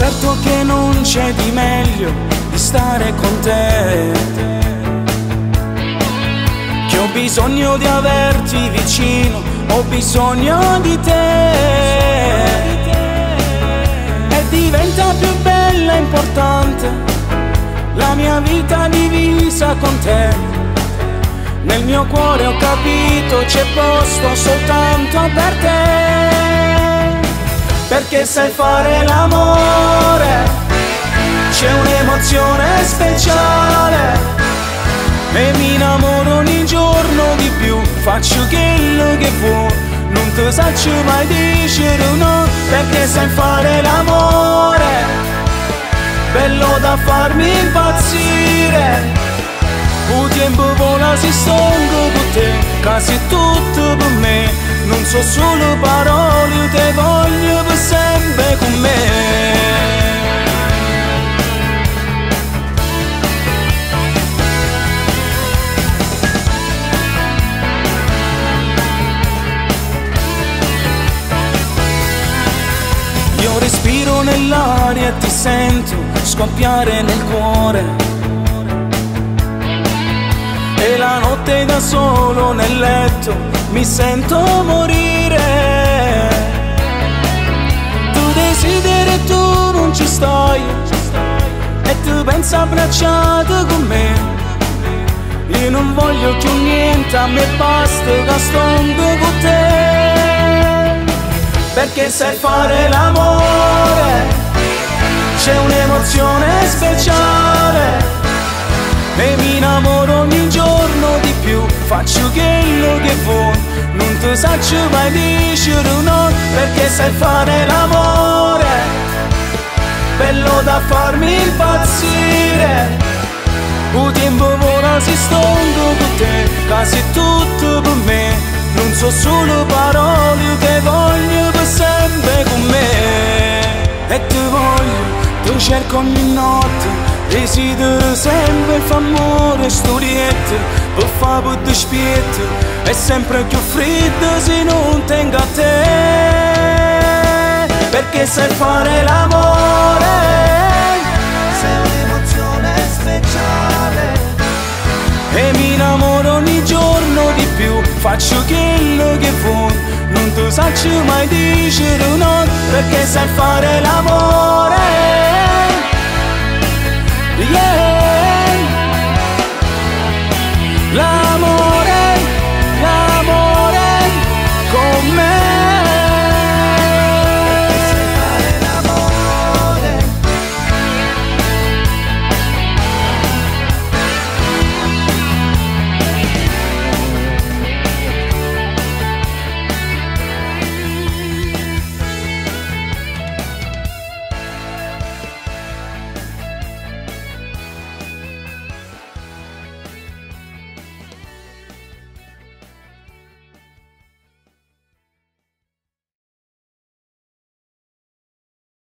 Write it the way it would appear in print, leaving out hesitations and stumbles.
scoperto che non c'è di meglio di stare con te, che ho bisogno di averti vicino, ho bisogno di te, e diventa più bella e importante la mia vita divisa con te. Nel mio cuore ho capito c'è posto soltanto per te, perché sai fare l'amore, c'è un'emozione speciale e mi innamoro ogni giorno di più, faccio quello che vuoi, non ti saccio mai dire no, perché sai fare l'amore, bello da farmi impazzire. Il tempo vola si stongo con te, quasi tutto per me, non so solo parole, te voglio per sempre con me. Io respiro nell'aria e ti sento scoppiare nel cuore, e la notte da solo nel letto mi sento morire. Tu desideri e tu non ci stai, e tu pensi abbracciato con me. Io non voglio più niente, a me basta che sto con te, perché sai fare l'amore, c'è un'emozione speciale e mi innamoro ogni giorno di più, faccio quello che vuoi, non ti saccio mai dire no, perché sai fare l'amore, bello da farmi impazzire. Il tempo vola si stongo con te, quasi tutto per me, non so solo parole, te voglio per sempre con me. E ti voglio, ti cerco ogni notte, desidero sempre fare amore, storiette, per fare per dispietto, è sempre più freddo se non tengo a te, perché sai fare l'amore, sei un'emozione speciale, e mi innamoro ogni giorno di più, faccio quello che vuoi, non ti saccio mai dire no, perché sai fare